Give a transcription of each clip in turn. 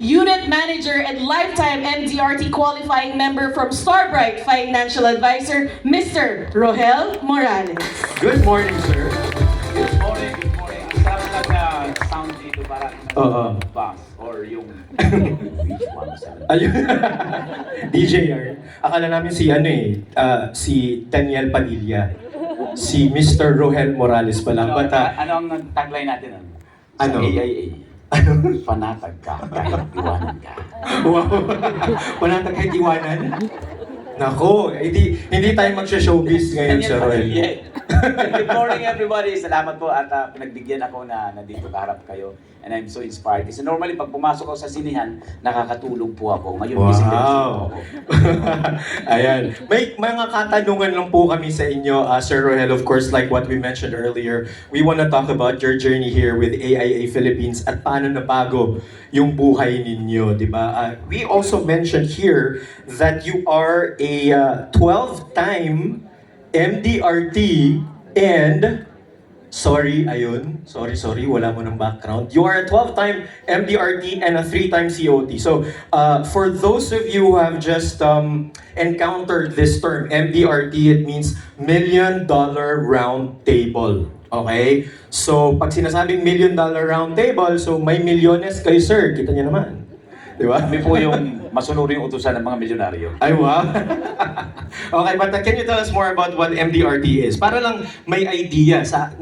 Unit Manager and lifetime MDRT qualifying member from Starbright Financial Advisor, Mr. Rohel Morales. Good morning, sir. Good morning, good morning. Ang sarap nag-sound dito parang bus or yung Beach 107. Ayun. DJR. Akala namin si si Daniel Padilla. Si Mr. Rohel Morales pala. But, Ano ang tagline natin? Ano? Sa AIA. Panatag ka kahit iwanan ka. wow. Wala na kahit iwanan. Nako, hindi tayo magsha-showbiz ngayon, Sir Rohel. Good morning everybody. Salamat po at pinagbigyan ako na nandito kaharap kayo. And I'm so inspired. Kasi normally pag pumasok ako sa sinihan, nakakatulong po ako. Ngayon, busy po ako. Ayan. May mga katanungan lang po kami sa inyo, Sir Rohel. Of course, like what we mentioned earlier, we want to talk about your journey here with AIA Philippines at paano nabago yung buhay ninyo, di ba? We also mentioned here that you are a 12-time MDRT and sorry, wala mo ng background. You are a 12-time MDRT and a 3-time COT. So, for those of you who have just encountered this term, MDRT, it means $1 Million Round Table. Okay? So, pag sinasabing $1 Million Round Table, so may milyones kayo, sir. Kita niyo naman. Di ba? Kami po yung masunuring utusan ng mga milyonaryo. Ay, wow. Okay, but can you tell us more about what MDRT is? Para lang may idea sa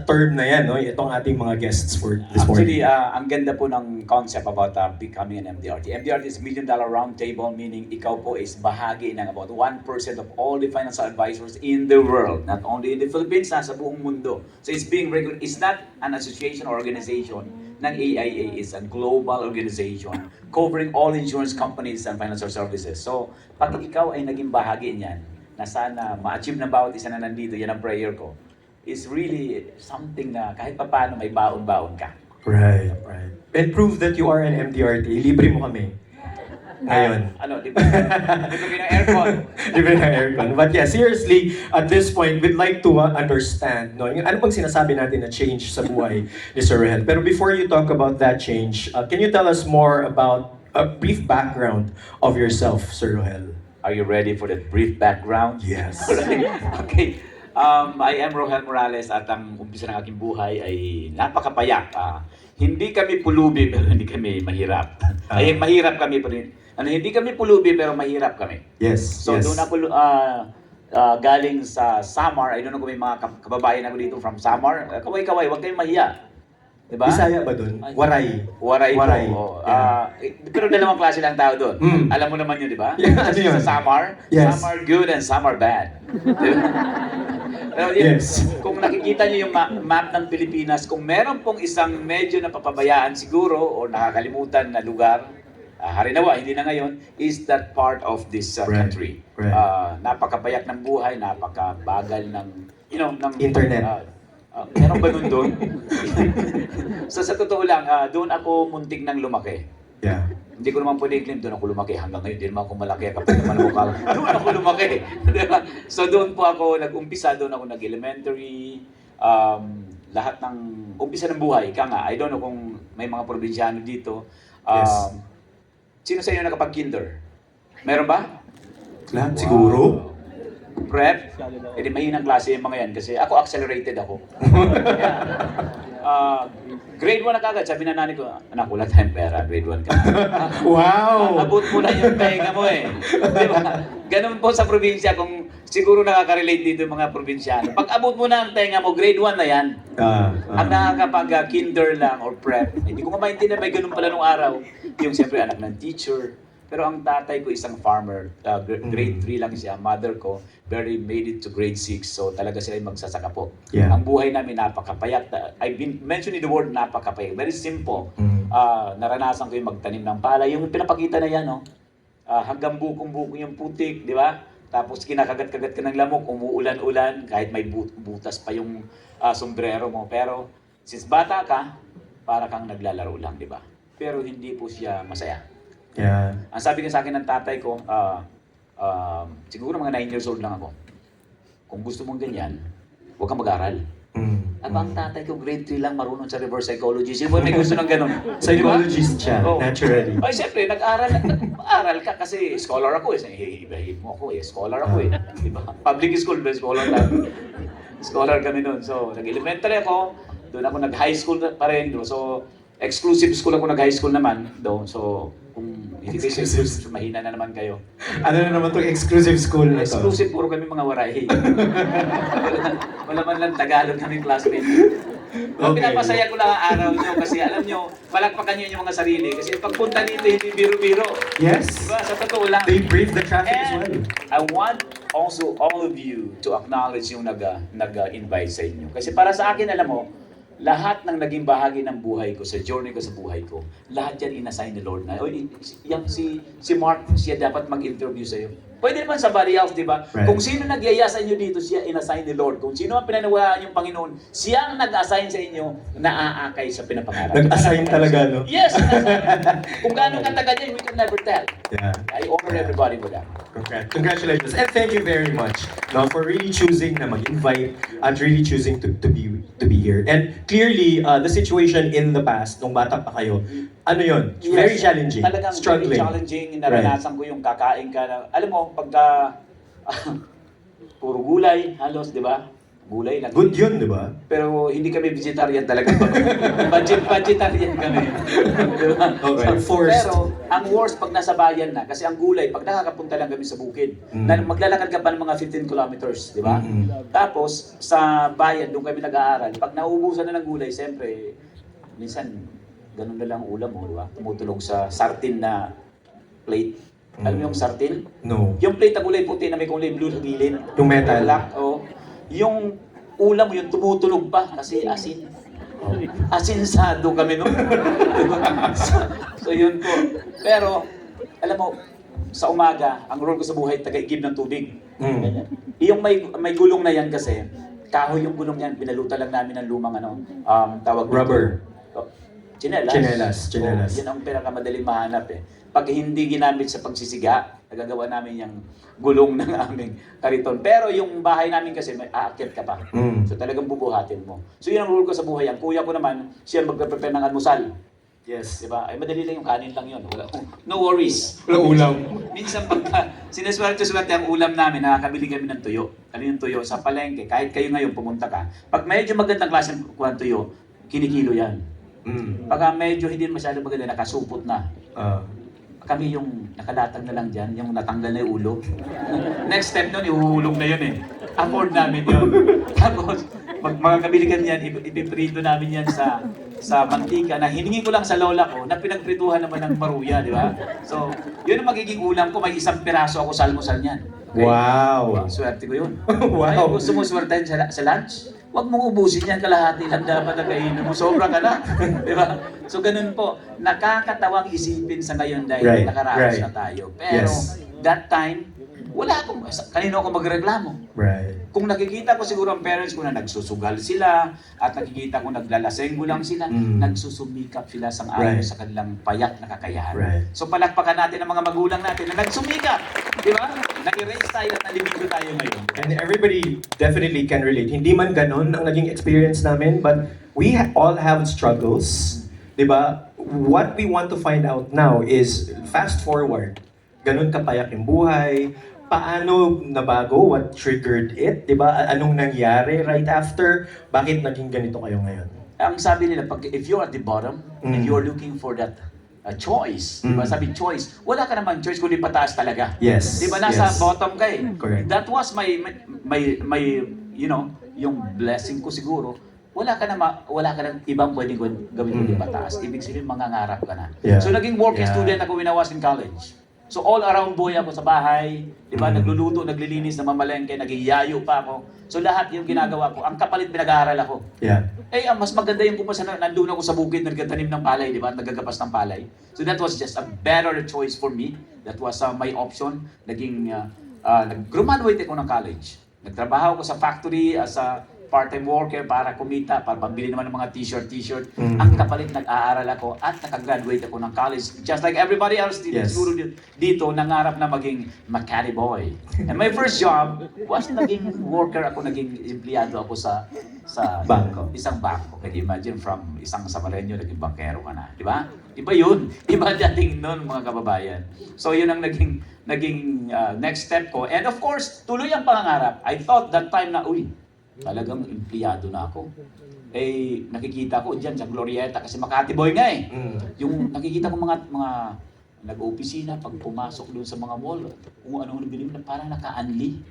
term na yan, no? Itong ating mga guests for this morning. Actually, ang ganda po ng concept about becoming an MDRT. MDRT is $1 Million Round Table, meaning ikaw po is bahagi ng about 1% of all the financial advisors in the world. Not only in the Philippines, nasa buong mundo. So it's being regular. It's not an association or organization ng AIA, is a global organization covering all insurance companies and financial services. So, pag ikaw ay naging bahagi niyan, na sana ma-achieve ng bawat isa na nandito, yan ang prayer ko, is really something na kahit papaano may baon-baon ka. Right. And prove that you are an MDRT. Libre mo kami. Ngayon. Libre ng aircon. Libre ng aircon. But yeah, seriously, at this point, we'd like to understand, no, yung ano bang sinasabi natin na change sa buhay ni Sir Rohel. Pero before you talk about that change, can you tell us more about a brief background of yourself, Sir Rohel? Are you ready for that brief background? Yes. Okay. I am Rohel Morales at ang umpisa ng aking buhay ay napakapayak. Hindi kami pulubi pero hindi kami mahirap. Mahirap kami pa rin. Hindi kami pulubi pero mahirap kami. Yes. So doon ako galing sa Samar. I don't know kung may mga kababayan ako dito from Samar. Kaway-kaway, huwag kayong mahiya. Diba? Bisaya ba doon? Waray. Waray. Po. Pero dalawang klase lang tao doon. Alam mo naman yun, di ba? Yeah, ano yun? Sa Samar, Yes. some are good and some are bad. Diba? Pero yun, Yes. kung nakikita niyo yung map ng Pilipinas, kung meron pong isang medyo napapabayaan siguro o nakakalimutan na lugar, harinawa, hindi na ngayon, is that part of this country. Right. Napakapayak ng buhay, napakabagal ng, ng Internet. Meron ba nun doon? So sa totoo lang, doon ako muntik nang lumaki. Yeah. Hindi ko naman pwede i-claim doon ako lumaki. Hanggang ngayon, hindi naman ako malaki. Kapag naman ako doon ako lumaki. Diba? So doon po ako nag-umpisa, doon ako nag-elementary. Lahat ng umpisa ng buhay. Ika nga, I don't know kung may mga probinsyano dito. Yes. Sino sa inyo nakapag-kinder? Meron ba? Wow. Siguro? Prep? Hindi mahinang klase yung mga yan kasi ako accelerated ako. Grade 1 na kagad, sabi na nanay ko, anak, wala tayong pera, grade 1 ka. Wow! Abot mo na yung tenga mo eh. Di ba? Ganun po sa probinsya, kung siguro nakaka-relate dito yung mga probinsyano. Pag abot mo na ang tenga mo, grade 1 na yan. Ang nakakapag-kinder lang or prep, hindi ko maintindihan, may ganun pala nung araw. Yung siyempre anak ng teacher. Pero ang tatay ko isang farmer, grade 3 lang siya, mother ko, barely made it to grade 6, so talaga sila yung magsasaka po. Yeah. Ang buhay namin napakapayak. I've been mentioning the word napakapayak, very simple. Naranasan ko yung magtanim ng palay, yung pinapakita na yan, no? Hanggang bukong-bukong yung putik, di ba? Tapos kinakagat-kagat ka ng lamok, umuulan-ulan, kahit may butas pa yung sombrero mo. Pero since bata ka, para kang naglalaro lang, di ba? Pero hindi po siya masaya. Yeah. Ang sabi nga sa akin ng tatay ko, siguro mga 9 years old lang ako. Kung gusto mong ganyan, huwag kang mag-aral. Aba, ang tatay ko grade 3 lang marunong sa reverse psychology. Sino ba may gusto ng ganun? Psychologist siya, Oo. naturally. Ay, siyempre, nag-aral ka kasi scholar ako eh. Ibahin mo ako eh, scholar ako eh. Diba? Public school, ba scholar lang. Scholar kami noon. So, nag-elementary ako, doon ako nag-high school pa rin. So, exclusive school ako nag-high school naman doon. So, kung hindi kayo exclusive, mahina na naman kayo. Ano na naman itong exclusive school na to? Exclusive, puro kami mga waray. wala man lang Tagalog kami classmate. So, Okay. pinapasaya ko lang ang araw nyo kasi alam nyo, palakpakan nyo yung mga sarili. Kasi pagpunta dito, hindi biro-biro. Yes. Diba? Sa totoo lang. They brave the traffic as well. And I want also all of you to acknowledge yung nag-invite sa inyo. Kasi para sa akin, alam mo, lahat ng naging bahagi ng buhay ko, sa journey ko sa buhay ko, lahat yan inassign ni Lord na, si Mark, siya dapat mag-interview sa'yo. Pwede naman somebody else, di ba? Right. Kung sino nagyaya sa inyo dito, siya inassign ni Lord. Kung sino ang pinanawalaan yung Panginoon, siya ang nag-assign sa inyo na aakay sa pinapangarap. Nag-assign talaga, no? Yes, nag-assign. Kung gaano katagal yan, we can never tell. Yeah. I honor everybody for that. Congratulations. And thank you very much for really choosing na mag-invite and really choosing to be here. And clearly, the situation in the past, nung bata pa kayo, ano yun? Very Yes, challenging. Talagang Struggling. very challenging. Naranasan ko yung kakain ka na, alam mo, pagka puro gulay, halos, di ba? Gulay lang. Good yun, di ba? Pero hindi kami vegetarian talaga. Vegetarian kami. Di ba? Okay, forced. Pero ang worst pag nasa bayan na, kasi ang gulay, pag nakakapunta lang kami sa bukid, Mm. na maglalakad ka pa ng mga 15 kilometers, di ba? Mm-mm. Tapos, sa bayan, doon kami nag-aaral. Pag nauubusan na ng gulay, siyempre, minsan, ganun na lang ang ulam mo, di ba? Tumutulog sa sartin na plate. Alam mo yung sartin? No. Yung plate na kulay puti na may kulay blue sa gilid. Yung metal. Black, oh. Yung ulam mo, yung tumutulog pa kasi asin. Asinsado kami noon. so yun po. Pero, alam mo, sa umaga, ang role ko sa buhay, taga-igib ng tubig. Mm. Yung may gulong na yan kasi, kahoy yung gulong yan, pinalutan lang namin ng lumang tawag dito. Rubber. Oh, Chinelas. Chinelas. Oh, yan ang pinakamadaling mahanap eh. Pag hindi ginamit sa pagsisiga, nagagawa namin yung gulong ng aming kariton. Pero yung bahay namin kasi may aakyat ka pa. Mm. So talagang bubuhatin mo. So yun ang rule ko sa buhay. Ang kuya ko naman, siya magpe-prepare ng almusal. Yes. Diba? Ay madali lang yung kanin lang yun. No worries. Wala ulam. Minsan pagka sineswerte-swerte ang ulam namin, nakakabili kami ng tuyo. Ano yung tuyo? Sa palengke, kahit kayo ngayon pumunta ka, pag medyo magandang klase ng tuyo, kinikilo yan. Mm. Pagka medyo hindi masyadong maganda, nakasupot na. Kami yung nakalatag na lang dyan, yung natanggal na yung ulo. Next step nun, ihuhulog na yun eh. Afford namin yun. Tapos, mga kabiligan yan, ipiprito namin yan sa mantika na hiningi ko lang sa lola ko na pinagprituhan naman ng maruya, di ba? So, yun ang magiging ulam ko, may isang piraso ako sa almusal niyan. Okay? Wow. Swerte ko yun. Wow. Ay, gusto mo swertein sa lunch? Huwag mong ubusin yan, kalahati lang dapat na kainin mo. Sobra ka na. Di ba? So ganun po, nakakatawang isipin sa ngayon dahil nakaraos na tayo. Pero that time, wala akong, kanino ako magreklamo. Right. Kung nakikita ko siguro ang parents ko na nagsusugal sila at nakikita ko naglalasenggo lang sila, nagsusumikap sila sang ayon sa kanilang payak na kakayahan. Right. So palakpakan natin ang mga magulang natin na nagsumikap. Di ba? Nag-erase tayo at nalibigyo tayo ngayon. And everybody definitely can relate. Hindi man ganon ang naging experience namin, but we all have struggles. Diba? What we want to find out now is, fast forward, ganon kapayak yung buhay, paano nabago, what triggered it, diba? Anong nangyari right after, bakit naging ganito kayo ngayon? Ang sabi nila, if you're at the bottom, and you're looking for that choice, diba? Sabi choice, wala ka naman choice kundi pataas talaga. Yes. Diba nasa yes. bottom ka eh. Correct. That was my you know, yung blessing ko siguro. Wala ka nang ibang pwedeng gawin kundi pataas. Ibig sabihin mangangarap ka na. Yeah. So naging working Yeah. student ako when I was in college. So all around boy ako sa bahay, di ba? Nagluluto, naglilinis, namamalengke, naghihiyayo pa ako. So lahat yung ginagawa ko. Ang kapalit pinag-aaral ako. Yeah. Eh, mas maganda yung kung nandun ako sa bukid, nagtatanim ng palay, di ba? Nagagapas ng palay. So that was just a better choice for me. That was my option. Naging, nag-graduate ako ng college. Nagtrabaho ako sa factory as a part-time worker para kumita, para pambili naman ng mga t-shirt. Mm. Ang kapalit, nag-aaral ako at nakagraduate ako ng college. Just like everybody else Yes. siguro dito, nangarap na maging mechanic boy. And my first job was naging worker ako, naging empleyado ako sa Bangko. isang bangko. Can you imagine from isang Samareño, naging bankero ka na, di ba? Iba yun. Iba dating nun, mga kababayan. So yun ang naging next step ko. And of course, tuloy ang pangangarap. I thought that time na, uy, talagang empleyado na ako. Eh, nakikita ko dyan sa Glorieta, kasi Makati boy nga eh. Mm. Yung nakikita ko mga nag-opisina, pag pumasok doon sa mga mall, kung ano-ano bilhin na parang naka-unli.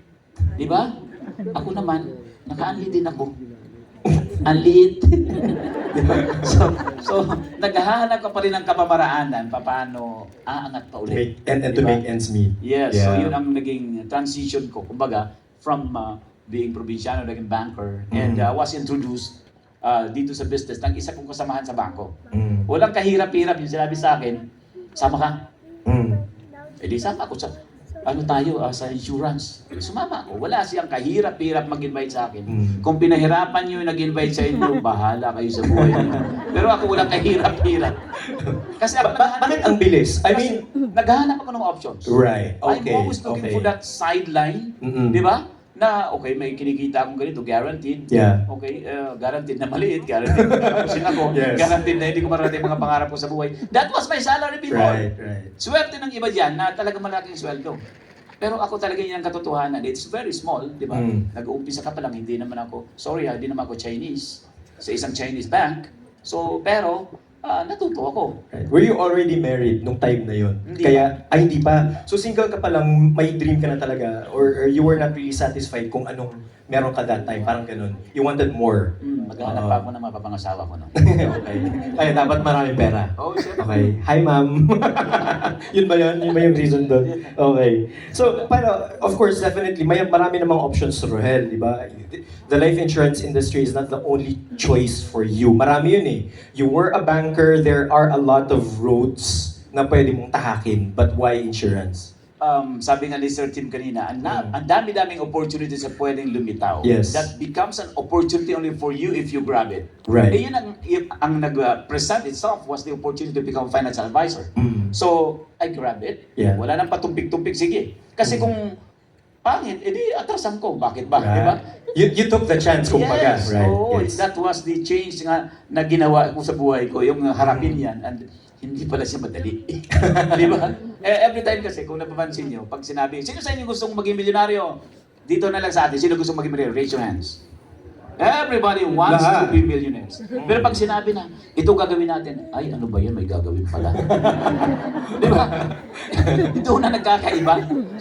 Di ba? Ako naman, naka-unli din ako. Ang liit. Diba? So, naghahanap ka pa rin ng kapamaraanan paano aangat pa ulit. And to Diba? make ends meet. Yes, so Yeah. yun ang naging transition ko. Kumbaga, from being probinsyano, naging banker, and was introduced dito sa business ng isa kong kasamahan sa bangko. Mm. Walang kahirap-hirap yung sinabi sa akin, sama ka. Mm. Eh di sama ako sa, sa insurance. Sumama ako. Wala siyang kahirap-hirap mag-invite sa akin. Mm. Kung pinahirapan nyo yung nag-invite sa inyo, bahala kayo sa buhay niyo. Pero ako walang kahirap-hirap. Kasi ako Bakit ang bilis? I mean, naghahanap ako ng options. right. Okay. I'm always looking for that sideline. Mm-mm. Di ba? Na, okay, may kinikita akong ganito, guaranteed. Yeah. Okay, guaranteed na maliit, guaranteed na tapusin ako, Yes. guaranteed na hindi ko marating mga pangarap ko sa buhay. That was my salary before. Right. Swerte ng iba dyan na talagang malaking sweldo. Pero ako talaga yun ang katotohanan. It's very small, di ba? Mm. Nag-uumpisa ka pa lang, hindi naman ako, sorry hindi naman ako Chinese. Sa isang Chinese bank. So, pero, natuto ako. Right. Were you already married nung time na yun? Hindi Hindi pa. So single ka pa lang, may dream ka na talaga, or you were not really satisfied kung anong meron ka that time, parang ganun. You wanted more. Maghanap pa ako ng mapapangasawa ko. No? Okay. Kaya dapat maraming pera. Oh, siyempre. Okay. Hi, ma'am. Yun ba yun? Yun ba yung reason doon? Okay. So, pero, of course, definitely, marami namang options sa Rohel, di ba? The life insurance industry is not the only choice for you. Marami yun eh. You were a banker, there are a lot of roads na pwede mong tahakin, but why insurance? Sabi nga ni Sir Tim kanina, ang dami-daming opportunities na pwedeng lumitaw. Yes. That becomes an opportunity only for you if you grab it. Right. Eh yun ang nag-present itself was the opportunity to become a financial advisor. Mm. So, I grab it. Yeah. Wala nang patumpik-tumpik, sige. Kasi kung pangit, edi atrasan ko. Bakit ba? Di ba? You took the chance, kumbaga. Yes. Right. Oh, Yes. that was the change nga na ginawa ko sa buhay ko, yung harapin yan. And hindi pala siya madali. Di ba? Every time kasi, kung napapansin nyo, pag sinabi, sino sa inyo gustong maging milyonaryo? Dito na lang sa atin, sino gustong maging milyonaryo? Raise your hands. Everybody wants Lahat. to be millionaires. Pero pag sinabi na, ito gagawin natin, ay ano ba yan, may gagawin pala. Di ba? Ito na nagkakaiba.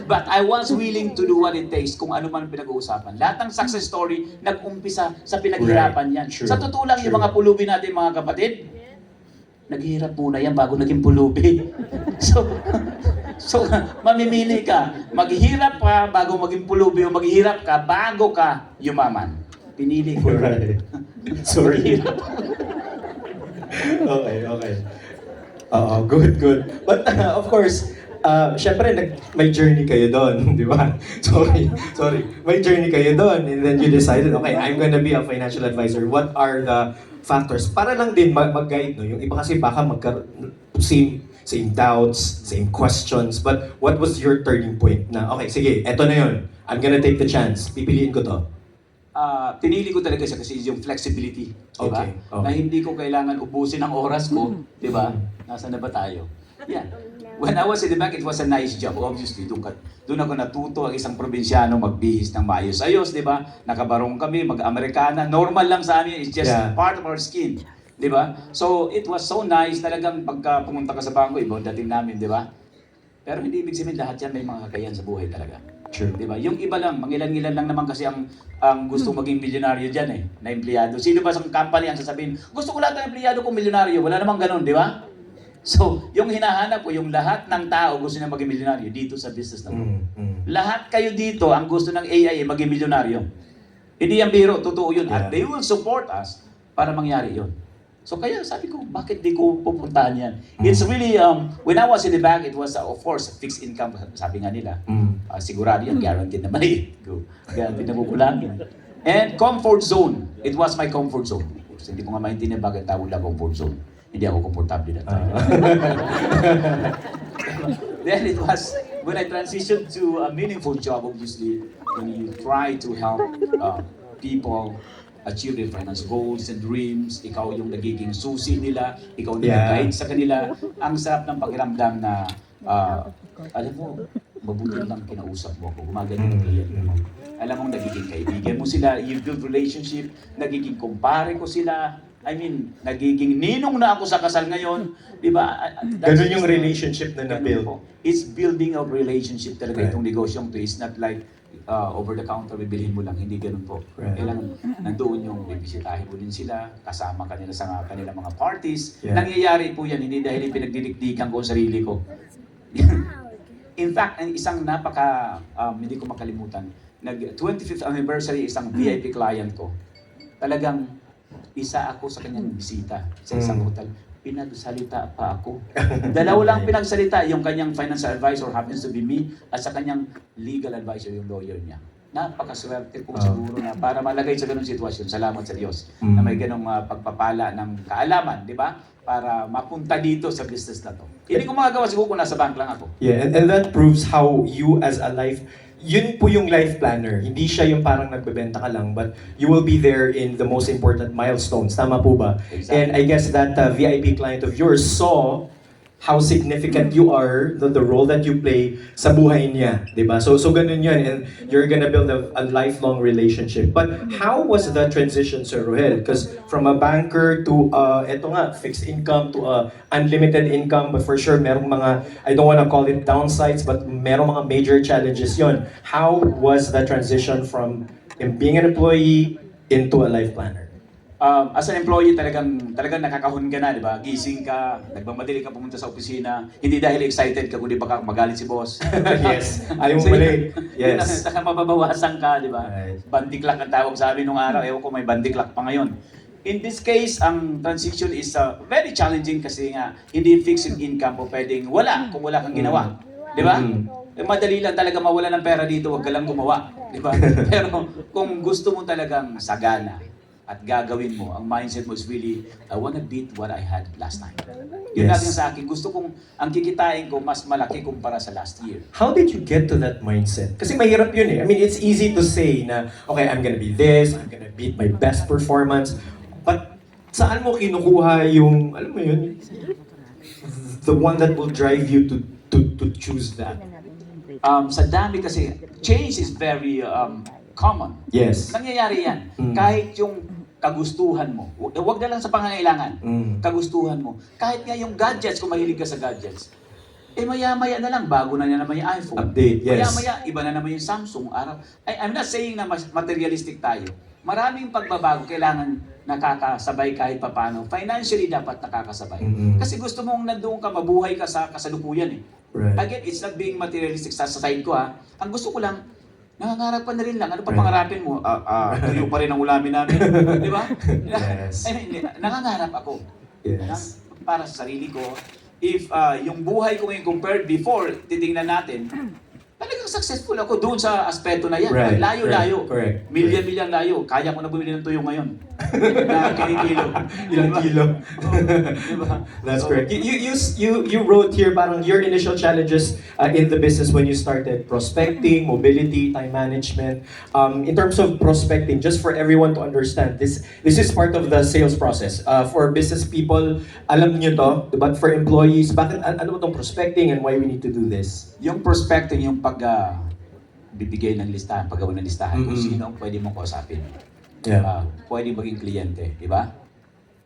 But I was willing to do what it takes kung ano man pinag-uusapan. Lahat ng success story, nag-umpisa sa pinaghirapan yan. True. Sa totoo lang, yung True. mga pulubi natin, mga kapatid, naghihirap muna yan bago naging pulubi. So, mamimili ka. Maghihirap ka bago maging pulubi o maghihirap ka bago ka yumaman. Pinili ko. Right. Sorry. Okay. Good. But of course, syempre may journey kayo doon, di ba? Sorry. May journey kayo doon, and then you decided, okay, I'm gonna be a financial advisor. What are the factors? Para lang din mag-guide, no? Yung iba kasi baka same doubts, same questions, but what was your turning point na, okay, sige, eto na yun. I'm gonna take the chance. Pipiliin ko to. Pinili ko talaga siya kasi yung flexibility, di ba? Okay. Na hindi ko kailangan ubusin ang oras ko, di ba? Nasaan na ba tayo? Yan. When I was in the bank, it was a nice job. Obviously, doon ako natuto ang isang probinsyano magbihis ng maayos-ayos, di ba? Nakabarong kami, mag-Amerikana. Normal lang sa amin, it's just part of our skin. Di ba? So, it was so nice. Talagang pagka pumunta ka sa bangko, ibang dating namin, di ba? Pero hindi ibig sabihin lahat yan may mga kakayahan sa buhay talaga. True. Di ba? Yung iba lang, mangilan-ngilan lang naman kasi ang gusto maging milyonaryo dyan eh, na empleyado. Sino ba sa company ang sasabihin, gusto ko lahat ng empleyado kong milyonaryo, wala namang ganun, di ba? So, yung hinahanap ko, yung lahat ng tao gusto niya maging milyonaryo dito sa business na to. Lahat kayo dito, ang gusto ng AI ay maging milyonaryo. Hindi yan biro, totoo yun. At they will support us para mangyari yun. So kaya sabi ko, bakit di ko pupuntahan yan? It's really, when I was in the bank, it was, of course, fixed income, sabi nga nila. Sigurado yan, guaranteed na maliit. Guaranteed na kukulangin. And comfort zone. It was my comfort zone. Hindi ko nga maintindihan bakit tawag na comfort zone. Hindi ako komportable that time. Then it was, when I transitioned to a meaningful job, obviously, when you try to help people achieve their financial goals and dreams, ikaw yung nagiging susi nila, ikaw yung guide sa kanila, ang sarap ng pakiramdam na, alam mo, mabuti lang kinausap mo ako, gumaganyan yung client mo. Alam mo, nagiging kaibigan mo sila, you build relationship, nagiging kumpare ko sila, I mean, nagiging ninong na ako sa kasal ngayon, di ba? Ganun yung relationship na na-build. It's building of relationship talaga itong negosyong to. It's not like over the counter, bibilhin mo lang, hindi ganun po. Kailangan nandoon yung bibisitahin mo din sila, kasama kanila sa kanilang mga parties. Nangyayari po yan, hindi dahil pinagdidikdikan ko ang sarili ko. In fact, ang isang hindi ko makalimutan, 25th anniversary isang VIP client ko. Talagang isa ako sa kanyang bisita sa isang hotel. Pinagsalita pa ako. Dalawa lang pinagsalita, yung kanyang financial advisor happens to be me, at sa kanyang legal advisor, yung lawyer niya. Napakaswerte po siguro na para malagay sa ganung sitwasyon. Salamat sa Diyos na may ganung pagpapala ng kaalaman, di ba? Para mapunta dito sa business na to. Hindi ko magagawa siguro kung nasa bank lang ako. Yeah, and that proves how you as a yun po yung life planner. Hindi siya yung parang nagbebenta ka lang, but you will be there in the most important milestones. Tama po ba? Exactly. And I guess that VIP client of yours saw how significant you are, the role that you play sa buhay niya, di ba? So ganun yun, and you're gonna build a lifelong relationship. But how was the transition, Sir Rohel? Because from a banker to, eto nga, fixed income to unlimited income, but for sure, merong mga, I don't wanna call it downsides, but merong mga major challenges yon. How was the transition from being an employee into a life planner? As an employee, talagang nakakahon ka na, di ba? Gising ka, nagmamadali ka pumunta sa opisina, hindi dahil excited ka, kundi baka magalit si boss. Yes, ayaw mo mali. Yes. Mababawasan ka, di ba? Right. Bandiklak ang tawag sa amin nung araw, ewan ko may bandiklak pa ngayon. In this case, ang transition is very challenging kasi nga, hindi fixed income po pwedeng wala kung wala kang ginawa. Di ba? Madali lang talaga mawala ng pera dito, wag ka lang gumawa. Di ba? Pero kung gusto mo talagang sagana, at gagawin mo, ang mindset mo is really, I wanna beat what I had last time. Yun Yes. lang sa akin. Gusto kong, ang kikitain ko mas malaki kumpara sa last year. How did you get to that mindset? Kasi mahirap yun eh. I mean, it's easy to say na, okay, I'm gonna be this, I'm gonna beat my best performance. But saan mo kinukuha yung, alam mo yun, the one that will drive you to choose that? Sa dami kasi, change is very common. Yes. Nangyayari yan. Kahit yung kagustuhan mo, huwag na lang sa pangangailangan, kagustuhan mo. Kahit nga yung gadgets, kung mahilig ka sa gadgets, maya-maya na lang, bago na naman yung iPhone. Update, yes. Maya-maya, iba na naman yung Samsung. I'm not saying na materialistic tayo. Maraming pagbabago, kailangan nakakasabay kahit papano. Financially, dapat nakakasabay. Kasi gusto mong nandoon ka, mabuhay ka sa kasalukuyan eh. Right. Again, it's not being materialistic sa side ko ha. Ang gusto ko lang, nangangarap ka na rin lang. Ano pa pangarapin mo? Tuyo pa rin ang ulamin namin. Di ba? Yes. Nangangarap ako. Yes. Para sa sarili ko. If yung buhay ko ngayon compared before, titingnan natin, talagang successful ako doon sa aspeto na yan. Right, Layo-layo. correct. Milyan-milyan layo. Kaya ko na bumili ng tuyo ngayon. Na kinikilo. Ilang kilo. Diba? That's correct. You wrote here parang your initial challenges in the business when you started prospecting, mobility, time management. In terms of prospecting, just for everyone to understand, this is part of the sales process. For business people, alam niyo to, but for employees, bakit ano itong prospecting and why we need to do this? Yung prospecting, yung bibigay ng listahan, paggawa ng listahan kung sino ang pwede mong kausapin. Yeah. Pwede maging kliyente, di ba?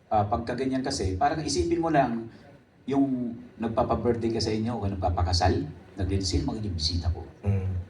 Pagka ganyan kasi, parang isipin mo lang, yung nagpapa-birthday ka sa inyo o nagpapakasal, nag-densil, magiging bisita ko.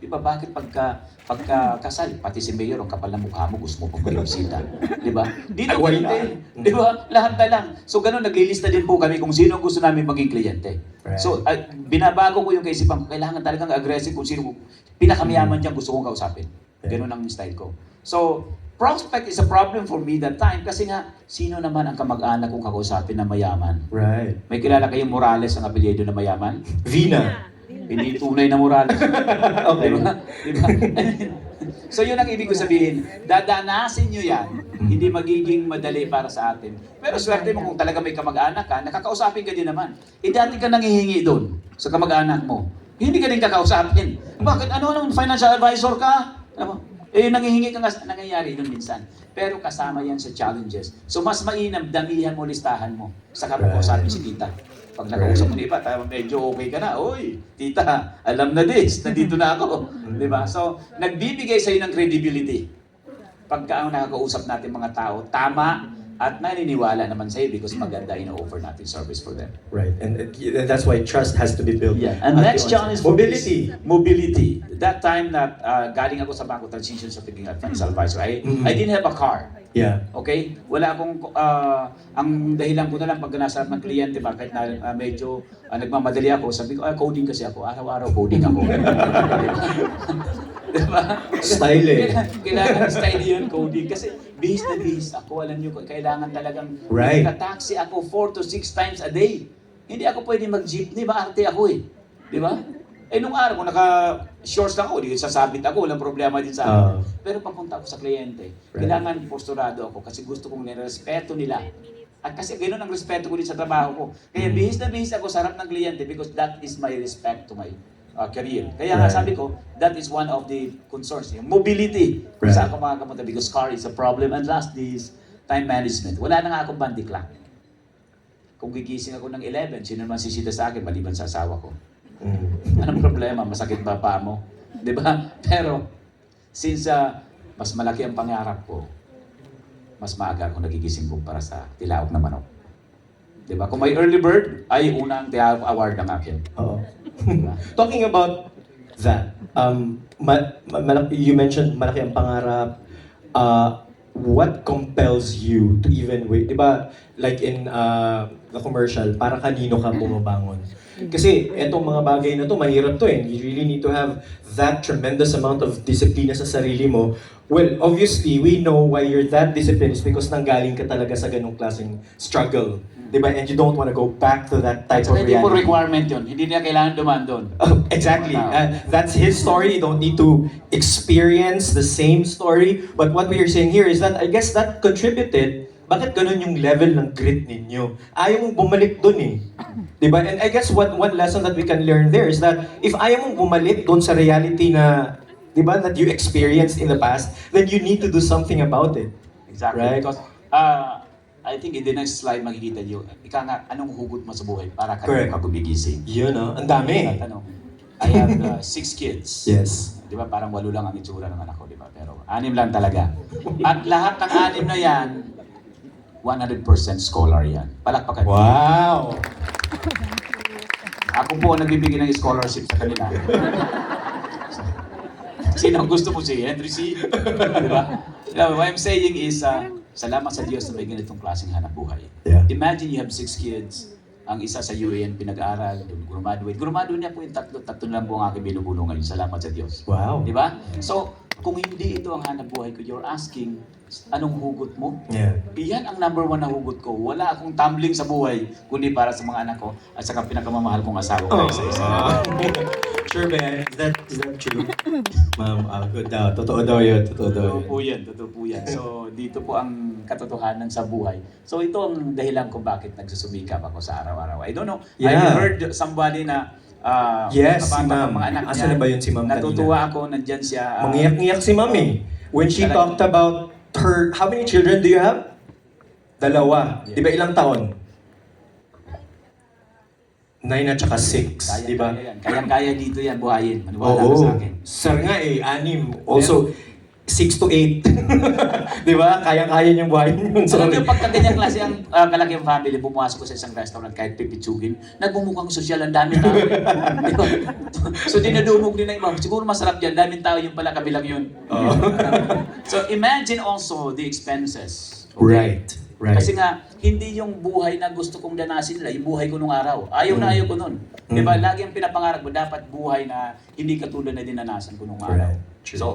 Di ba? Bakit pagka kasal, pati si Mayor, ang kapal ng mukha mo, gusto mo pang maging bisita. Di ba? Dito Why ganun not? din. Di ba? Lahat na lang. So ganun, naglilista din po kami kung sino ang gusto namin maging kliyente. Right. So, binabago ko yung kaisipan ko, kailangan talagang aggressive kung sino pinakamayaman dyan gusto kong kausapin. Ganun ang style ko. So, prospect is a problem for me that time kasi nga, sino naman ang kamag-anak kong kakausapin na mayaman? Right. May kilala kayong Morales ang apelyido na mayaman? Vina. Hindi tunay na Morales. Okay. Diba? Diba? So yun ang ibig ko sabihin, dadanasin nyo yan, hindi magiging madali para sa atin. Pero swerte mo kung talaga may kamag-anak ka, nakakausapin ka din naman. Dati ka nanghihingi doon sa kamag-anak mo. Hindi ka din kakausapin. Bakit? Ano naman, financial advisor ka? Nanghihingi ka nga, nangyayari doon minsan. Pero kasama yan sa challenges. So mas mainam, damihan mo listahan mo. Saka mo kausapin si tita. Pag nakausap mo ni iba, medyo okay ka na. Oy, tita, alam na this, nandito na ako. Di ba? So, nagbibigay sa'yo ng credibility. Pagka ang nakakausap natin mga tao, tama at naniniwala naman sa'yo because maganda ino-offer natin service for them. Right, and that's why trust has to be built. Yeah. And at next the challenge onset. for Mobility. Mobility. That time that galing ako sa Bangko Transition sa pagiging financial advisor, I didn't have a car. Yeah. Okay? Wala akong, ang dahilan ko na lang pag nasa harap ng kliyente, bakit na medyo nagmamadali ako, sabi ko, coding kasi ako, araw-araw coding ako. Diba? Style eh. Kailangan style yun, coding. Kasi bihis na bihis ako, alam nyo, kailangan talagang Right. taxi ako 4 to 6 times a day. Hindi ako pwede mag-jeepney, maarte ako eh. Di ba? Nung araw, kung naka-shorts lang ako, di sasabit ako, walang problema din sa akin. Pero papunta ako sa kliyente, kailangan posturado ako kasi gusto kong nirespeto nila. At kasi ganoon ang respeto ko din sa trabaho ko. Kaya bihis na bihis ako sa harap ng kliyente because that is my respect to my career. Kaya nga sabi ko, that is one of the concerns. Yung mobility. Kung saan ako makakapunta because car is a problem. And last is time management. Wala na nga akong body clock. Kung gigising ako ng 11, sino naman sisita sa akin maliban sa asawa ko? Anong problema? Masakit ba pa mo? Di ba? Pero, since mas malaki ang pangarap ko, mas maaga ako nagigising kumpara sa tilaok na manok. Di ba? Kung may early bird, ay unang tilaok award ng akin. Oo. Talking about that, you mentioned malaki ang pangarap. What compels you to even wait? Diba, like in the commercial, para kanino ka bumabangon? Kasi etong mga bagay na to, mahirap to eh. You really need to have that tremendous amount of discipline sa sarili mo. Well, obviously, we know why you're that disciplined is because nanggaling ka talaga sa ganong klaseng struggle. Diba? And you don't want to go back to that type of Hindi mo reality. requirement yun. Hindi niya kailangan dumaan doon. Exactly. That's his story. You don't need to experience the same story. But what we are saying here is that I guess that contributed. Bakit ganun yung level ng grit ninyo? Ayaw mong bumalik dun eh. Diba? And I guess one lesson that we can learn there is that if ayaw mong bumalik dun sa reality na, diba, that you experienced in the past, then you need to do something about it. Exactly. Right? Because I think in the next slide makikita niyo, ika nga, anong hugot mo sa buhay para Correct. ka gumigising? Yun ang dami. At I have 6 kids. Yes. Di ba? Parang 8 lang ang itsura ng anak ko, di ba? Pero 6 lang talaga. At lahat ng 6 na yan, 100% scholar yan. Palakpakan. Wow! Ako po ang nagbibigay ng scholarship sa kanila. Sino ang gusto mo si Henry C? Di ba? What I'm saying is, salamat sa Diyos na may ganitong klaseng hanap buhay. Yeah. Imagine you have 6 kids. Ang isa sa UAN pinag-aaral, graduate. Graduate niya po yung tatlo lang po ang aking binubulong ngayon. Salamat sa Diyos. Wow. Di ba? So, kung hindi ito ang hanap buhay ko, you're asking, anong hugot mo? Yeah. Iyan ang number 1 na hugot ko. Wala akong tumbling sa buhay, kundi para sa mga anak ko at sa pinakamamahal kong asawa ko. Isa-isa. Sure, man. Is that true? Ma'am, good daw. Totoo daw yun. Totoo daw yun. Totoo po yan. So, dito po ang katotohanan sa buhay. So, ito ang dahilan kung bakit nagsusumikap ako sa araw-araw. I don't know. Yeah. I heard somebody na Yes, si kapatid ma'am. ng mga anak Asan na ba yun si ma'am kanina? Natutuwa ako, nandyan siya. Mangiyak-ngiyak si ma'am eh. When she talked about her, how many children do you have? 2. Yeah. Di ba ilang taon? 9 at saka 6, di ba? Kaya dito yan, buhayin. Maniwala ka Oo. sa akin. Sir nga eh, 6. Also, 6 to 8. Di ba? Kaya-kaya niyong buhayin yun. Alam Sorry. niyo, pagka ganyang klase ang kalaki ang family, pumasok ko sa isang restaurant kahit pipitsugin, nagbumukhang sosyal, ang dami tao. Di ba? So dinadumog din na iba, siguro masarap yan, daming tao yung pala, kabilang yun. Oo. So imagine also the expenses. Right. Right. Kasi nga, hindi yung buhay na gusto kong danasin nila, yung buhay ko nung araw. Ayaw na ayaw ko nun. Di ba? Lagi ang pinapangarap ko, dapat buhay na hindi katulad na dinanasan ko nung araw. Right. True. So,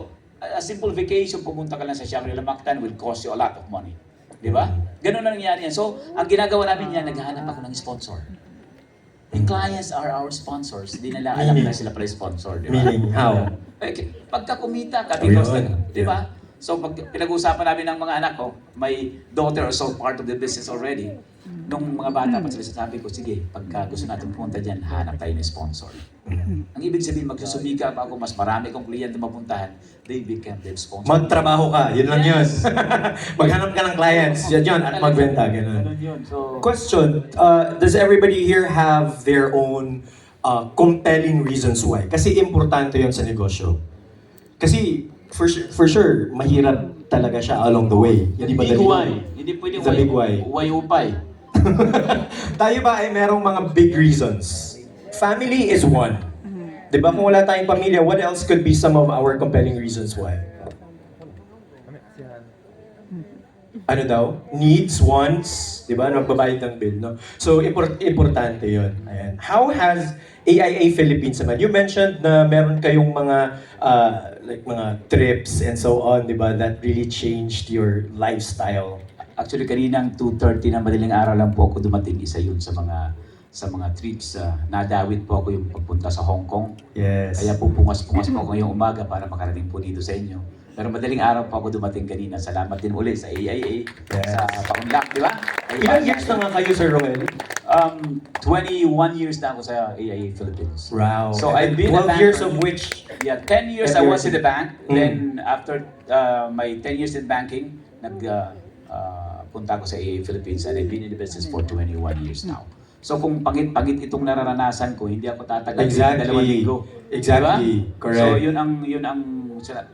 a simple vacation, pumunta ka lang sa Shangri-La Mactan will cost you a lot of money. Di ba? Ganun na nangyari yan. So, ang ginagawa namin yan, naghahanap ako ng sponsor. The clients are our sponsors. Hindi nila alam Meaning? na sila pala sponsor, di ba? Meaning, how? Pagka kumita ka, Oh, because, yun. di ba? So, pag pinag-uusapan namin ng mga anak ko, my daughter is so part of the business already. Nung mga bata pa sila, sabi ko, sige, pagka gusto natin pumunta dyan, hanap tayo ng sponsor. Ang ibig sabihin, magsusumika pa ako, mas marami kong kliyente mapuntahan, they become their sponsor. Magtrabaho ka, yun lang yun. Maghanap ka ng clients, yan yun, at magbenta, ganun. Ganun yun. So, Question, does everybody here have their own compelling reasons why? Kasi importante yun sa negosyo. Kasi, for sure, mahirap talaga siya along the way. Hindi ba big dali? why. Hindi pwedeng The big why. upay. Tayo ba ay merong mga big reasons? Family is one. Di ba kung wala tayong pamilya, what else could be some of our compelling reasons why? Ano daw? Needs, wants, di ba? Nagbabayad ng bill, no? So, importante yun. Ayan. How has AIA Philippines naman? You mentioned na meron kayong mga like mga trips and so on, di ba? That really changed your lifestyle. Actually, kaninang 2:30 na madaling araw lang po ako dumating. Isa yun sa mga trips. Nadawit po ako yung pagpunta sa Hong Kong. Yes. Kaya po pungas-pungas po ako ngayong umaga para makarating po dito sa inyo. Pero madaling araw po ako dumating kanina. Salamat din ulit sa AIA, Yes. sa Paunlak, di ba? Ilang years na nga kayo, Sir Roel? 21 years na ako sa AIA Philippines. Wow. So, And I've been a 12 years banker. of which, Yeah, 10 years 10 I was years. in the bank. Mm. Then after my 10 years in banking, punta ko sa AIA Philippines and I've been in the business for 21 years now. So kung pangit-pangit itong nararanasan ko, hindi ako tatagal Exactly. 2 linggo. Exactly. Diba? Correct. So yun ang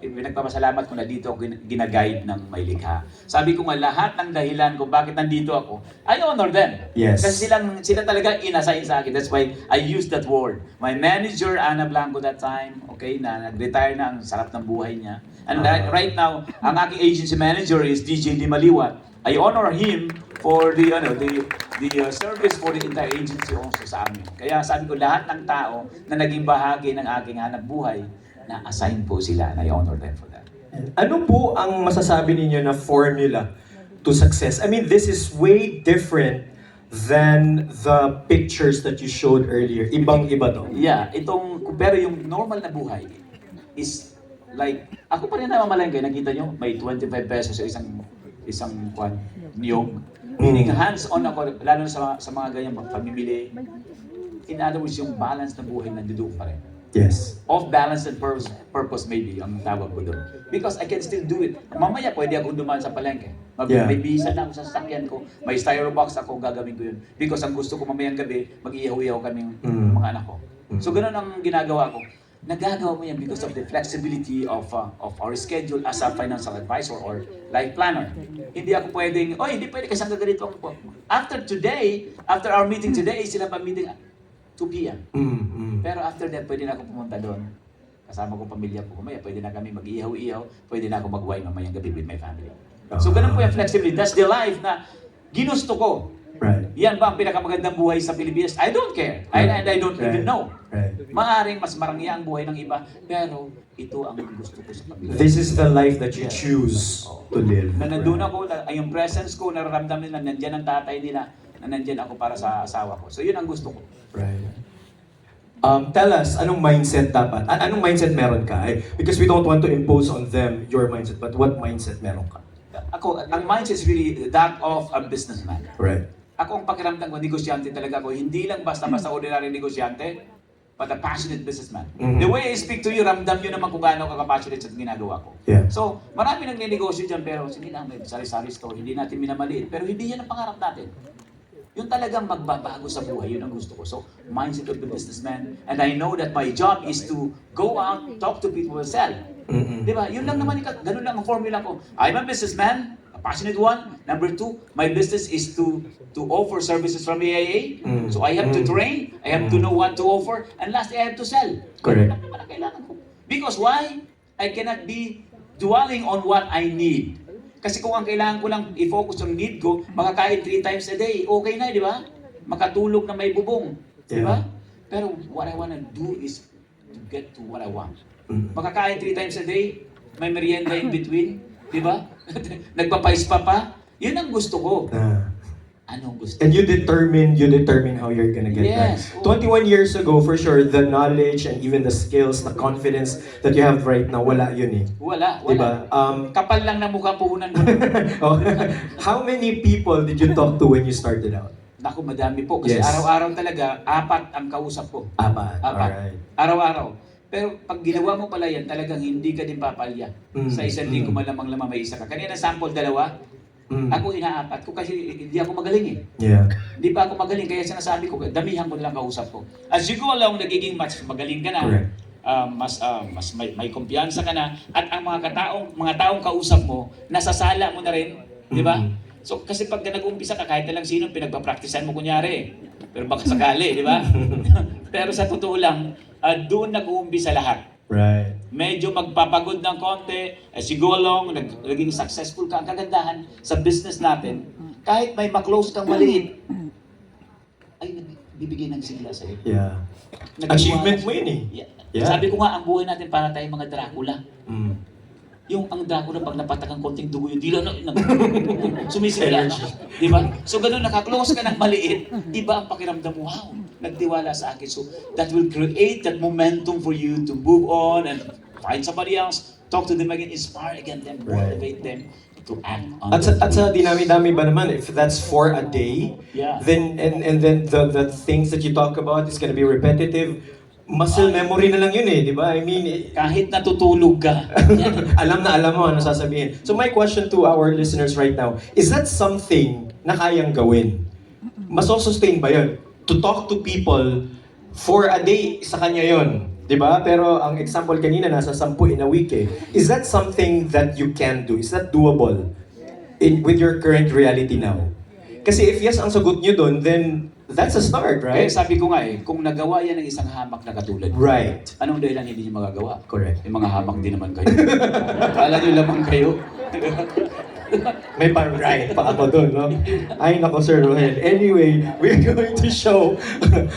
pinagpapasalamat ko na dito ako ginaguide ng may likha. Sabi ko nga lahat ng dahilan kung bakit nandito ako, I honor them. Yes. Kasi sila talaga inassign sa akin. That's why I use that word. My manager, Ana Blanco that time, okay, na nag-retire na, ang sarap ng buhay niya. And right now, ang aking agency manager is DJ Limaliwat. I honor him for the service for the entire agency also sa amin. Kaya sabi ko lahat ng tao na naging bahagi ng aking hanap buhay, na-assign po sila and I honor them for that. ano po ang masasabi ninyo na formula to success? I mean, this is way different than the pictures that you showed earlier. Ibang-iba to. Yeah, pero yung normal na buhay is like, ako pa rin namamalengke, nakita nyo, may 25 pesos sa isang niyog. Meaning hands-on ako, lalo na sa mga ganyang pamimili. In other words, yung balance na buhay nandoon pa rin. Yes. Off balance and purpose maybe ang tawag ko doon. Because I can still do it. Mamaya pwede akong dumaan sa palengke. Yeah. May bisa na ako sa sasakyan ko. May styro box ako, gagawin ko yun. Because ang gusto ko mamayang gabi, mag-iyaw-iyaw kaming mga anak ko. So ganun ang ginagawa ko. Nagagawa mo yan because of the flexibility of our schedule as a financial advisor or life planner. Hindi ako pwedeng, hindi pwede kasi ang gaganito ako. After our meeting today, sila pa meeting 2 p.m. Pero after that, pwede na ako pumunta doon. Kasama ko pamilya ko. Kumaya, pwede na kami mag-ihaw-ihaw. Pwede na ako mag-wine mamayang gabi with my family. So, ganun po yung flexibility. That's the life na ginusto ko. Right. Yan ba ang pinakamagandang buhay sa Pilipinas? I don't care. And I don't even know. Right. Maaring mas marangya ang buhay ng iba, pero ito ang gusto ko sa pamilya. This is the life that you choose to live. Na nandun ako, yung presence ko, nararamdaman nila, nandyan ang tatay nila, na nandyan ako para sa asawa ko. So, yun ang gusto ko. Right. Tell us, anong mindset dapat? Anong mindset meron ka? Because we don't want to impose on them your mindset, but what mindset meron ka? Ako, ang mindset is really that of a businessman. Right. Ako ang pakiramdam ko, negosyante talaga ako. Hindi lang basta-basta ordinary negosyante, but a passionate businessman. Mhm. The way I speak to you, ramdam nyo naman kung gaano ka-passionate sa ginagawa ko. Yeah. So, marami nagnenegosyo dyan, pero sige na, may sari-sari store, hindi natin minamaliit. Pero hindi yan ang pangarap natin. Yung talagang magbabago sa buhay, yun ang gusto ko. So, mindset of the businessman. And I know that my job is to go out, talk to people, sell. Mm-mm. Di ba? Yun lang naman, ganun lang ang formula ko. I'm a businessman, a passionate one. Number 2, my business is to offer services from AIA. So I have to train, I have to know what to offer, and lastly, I have to sell. Correct. Ganun lang naman ang kailangan ko. Because why? I cannot be dwelling on what I need. Kasi kung ang kailangan ko lang i-focus yung need ko, makakain 3 times a day, okay na, di ba? Makatulog na may bubong, di ba? Pero what I wanna do is to get to what I want. Makakain 3 times a day, may merienda in between, di ba? Nagpapaispa pa. Yun ang gusto ko. anong gusto. And you determine how you're gonna get Yes. that. 21 years ago, for sure, the knowledge and even the skills, the confidence that you have right now, wala yun eh. Wala. Diba? Kapal lang na mukha puhunan mo. Oh, how many people did you talk to when you started out? Naku, madami po. Kasi Yes. araw-araw talaga, 4 ang kausap ko. Apat. 4. Alright. Araw-araw. Pero pag ginawa mo pala yan, talagang hindi ka din papalya. Sa isang linggo malamang may isa ka. Kanina sample 2, ako ina-4 ko kasi hindi ako magaling eh. Yeah. Hindi pa ako magaling, kaya sinasabi ko, damihan mo na lang kausap ko. As you go along, nagiging mas magaling ka na. Correct. Mas may kumpiyansa ka na. At ang mga taong kausap mo, nasasala mo na rin. Di ba? So, kasi pag nag-uumpisa ka, kahit na lang sino, pinagpapraktisan mo kunyari. Pero baka sakali, di ba? Pero sa totoo lang, doon nag-uumpisa lahat. Right. Medyo magpapagod ng konti, as you go along, naging successful ka. Ang kagandahan sa business natin, kahit may maklose kang maliit, ay nagbibigay ng sigla sa'yo. Yeah. Nagawa Achievement ka- mo yun eh. Yeah. Yeah. Sabi ko nga, ang buhay natin para tayong mga Dracula. Mm. Yung ang Dracula, pag napatak ang konting dugo yung dila, sumisigla na. Di ba? So ganun, nakaklose ka ng maliit, iba ang pakiramdam mo, wow, nagtiwala sa akin. So that will create that momentum for you to move on and find somebody else, talk to them again, inspire again them, motivate them to act on At sa dinami-dami ba naman, if that's for a day, Yeah. then and then the things that you talk about is gonna be repetitive. Muscle memory na lang yun eh, di ba? I mean, kahit natutulog ka. alam na alam mo ano sasabihin. So my question to our listeners right now, is that something na kayang gawin? Masosustain ba yun? To talk to people for a day, sa kanya yun. Di ba? Pero ang example kanina, nasa 10 in a week eh. Is that something that you can do? Is that doable with your current reality now? Kasi if yes ang sagot nyo dun, then that's a start, Kaya right? sabi ko nga kung nagawa yan ng isang hamak na katulad, Right. anong dahilan hindi niyo magagawa? Correct. Yung mga hamak din naman kayo. Kala niyo lamang kayo. May pang-right pa ako doon, no? Ay, nako, Sir Rohel. Anyway, we're going to show.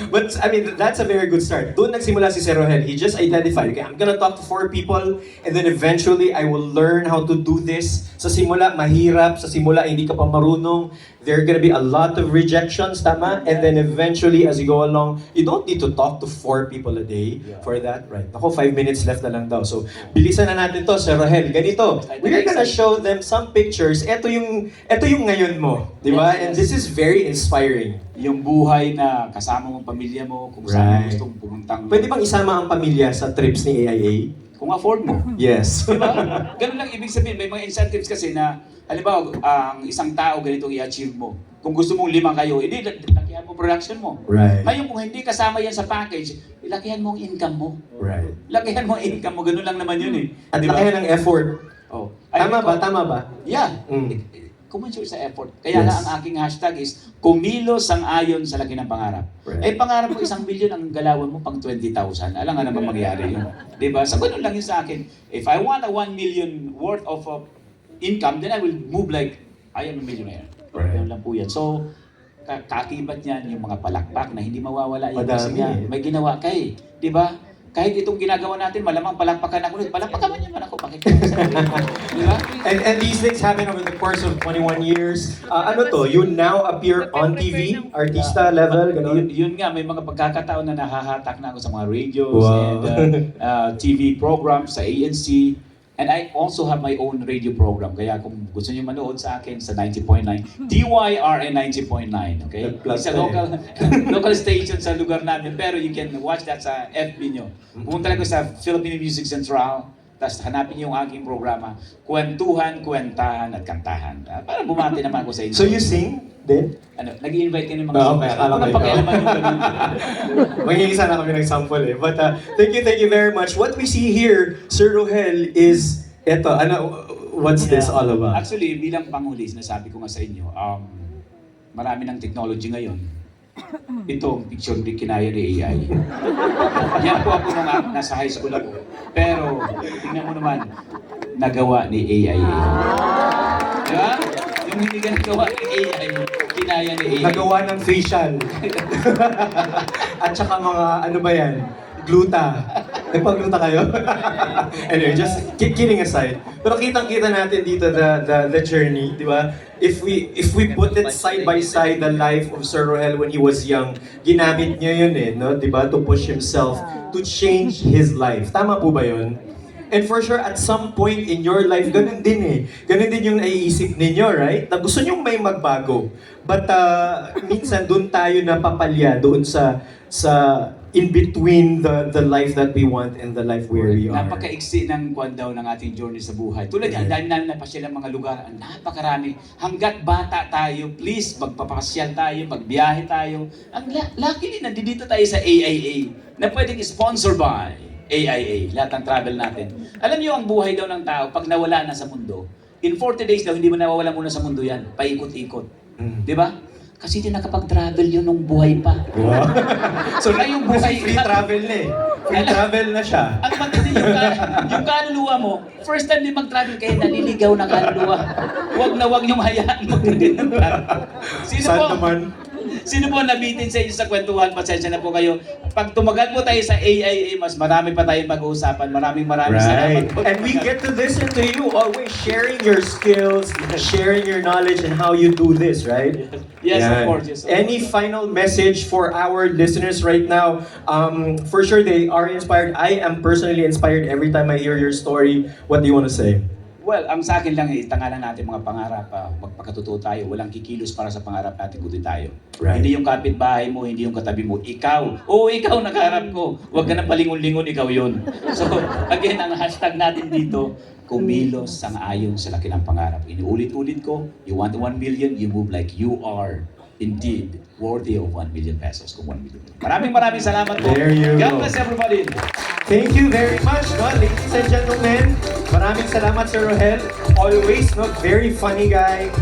But, I mean, that's a very good start. Doon nagsimula si Sir Rohel. He just identified, okay, I'm gonna talk to 4 people, and then eventually, I will learn how to do this. Sa simula, mahirap. Sa simula, hindi ka pa marunong. There are gonna be a lot of rejections, tama? And then eventually, as you go along, you don't need to talk to 4 people a day for that, right? Ako, 5 minutes left na lang daw. So, bilisan na natin to, Sir Rohel. Ganito, we're gonna show them some pictures. Ito yung ngayon mo, di ba? Yes, And yes. this is very inspiring. Yung buhay na kasama mong pamilya mo, kung saan mo Right. gustong pumuntang. Pwede bang isama ang pamilya sa trips ni AIA? Kung afford mo. Yes. Diba? Ganun lang ibig sabihin. May mga incentives kasi na, halimbawa, ang isang tao ganito i-achieve mo. Kung gusto mong 5 kayo, hindi, lakihan mo production mo. Right. Ngayon, kung hindi kasama yan sa package, lakihan mo ang income mo. Right. Lakihan mo ang income mo. Ganun lang naman yun eh. At Di ba? lakihan ng effort. Oh. Tama ba? Tama ba? Yeah. Mm. Kumansure sa effort. Kaya Yes. nga ang aking hashtag is, kumilos ang ayon sa laki ng pangarap. Right. Pangarap mo 1 billion, ang galawan mo pang 20,000. Alam nga naman mangyari yun. Diba? So, ganun lang yun sa akin. If I want a 1 million worth of income, then I will move like, I am a millionaire. Right. Ganun lang po yan. So, kakibat niyan yung mga palakpak na hindi mawawala. Yun kasi Madami nga, eh. may ginawa ka eh. Diba? Kahit itong ginagawa natin, malamang palakpakan ako ulit. Palakpakan mo naman ako. Bakit? Diba? And these things happen over the course of 21 years. Ano to? You now appear on TV? Artista level? Ganun? Yun nga, may mga pagkakataon na nahahatak na ako sa mga radios Wow. and TV programs sa ANC. And I also have my own radio program. Kaya kung gusto niyo manood sa akin sa 90.9, DYRN 90.9. Okay? Nag-plug It's a ka local, local station sa lugar namin. Pero you can watch that sa FB nyo. Pumunta lang ko sa Filipino Music Central. Tapos hanapin niyo yung aking programa. Kwentuhan, kwentahan, at kantahan. Para bumati naman ako sa inyo. So you sing din? Ano, nag-i-invite ka ng mga Okay, akala ko Walang ikaw. pakialaman yung ganun. Magiging sana kami ng sample eh. But thank you very much. What we see here, Sir Rohel, is eto, what's this all about? Actually, bilang panghuli, sinasabi ko nga sa inyo, marami ng technology ngayon. Ito, ang picture di kinaya ni AI. Yan po ako nung nasa high school ako. Pero, tingnan mo naman, nagawa ni AI. Di ba? Yung hindi ka nagawa ni AI, kinaya ni AI. Nagawa ng facial. At saka mga, ano ba yan? Gluta. Nagpagluta kayo? Anyway, just kidding aside. Pero kitang-kita natin dito the journey, di ba? If we put it side by side, the life of Sir Rohel when he was young, ginamit niya yun no? Di ba? To push himself, to change his life. Tama po ba yun? And for sure, at some point in your life, ganun din Ganun din yung naiisip ninyo, right? Na gusto nyong may magbago. But minsan doon tayo napapalya doon sa in between the life that we want and the life where we are. Napakaiksi ng kwan daw ng ating journey sa buhay. Tulad yan, dahil namin napasyal ang mga lugar, napakarami. Hanggat bata tayo, please, magpapasyal tayo, magbiyahe tayo. Ang luckily, nandito tayo sa AIA na pwedeng sponsor by AIA, lahat ng travel natin. Alam niyo ang buhay daw ng tao, pag nawala na sa mundo, in 40 days daw, hindi mo nawawala muna sa mundo yan, paikot-ikot. Di ba? Kasi hindi nakapag-travel yun nung buhay pa. Wow. So na yung buhay Free travel na Free travel na siya. Ang matindi yung kaluluwa mo, first time din mag-travel kayo, naliligaw ng kaluluwa. Huwag niyong hayaan mo. Saan naman? Sino po nabitin sa inyo sa kwentuhan? Pasensya na po kayo. Pag tumagal po tayo sa AIA, mas marami pa tayong mag-uusapan. Maraming salamat po. And we get to listen to you always sharing your skills, sharing your knowledge and how you do this, right? Yes, Yan. of course. Yes, of Any course. final message for our listeners right now? For sure they are inspired. I am personally inspired every time I hear your story. What do you want to say? Well, ang sa akin lang, itangalan natin mga pangarap. Magpakatotoo tayo. Walang kikilos para sa pangarap natin, kundi tayo. Right. Hindi yung kapitbahay mo, hindi yung katabi mo. Ikaw. Oo, ikaw nakaharap ko. Huwag ka na palingon-lingon, ikaw yun. So, again, ang hashtag natin dito, kumilos sang-ayon sa laki ng pangarap. Inuulit-ulit ko, you want 1 million, you move like you are indeed worthy of 1 million pesos kung 1 million. Maraming salamat po. There you God go. bless everybody. Thank you very much, ladies and gentlemen. Maraming salamat, Sir Rohel. Always, very funny guy.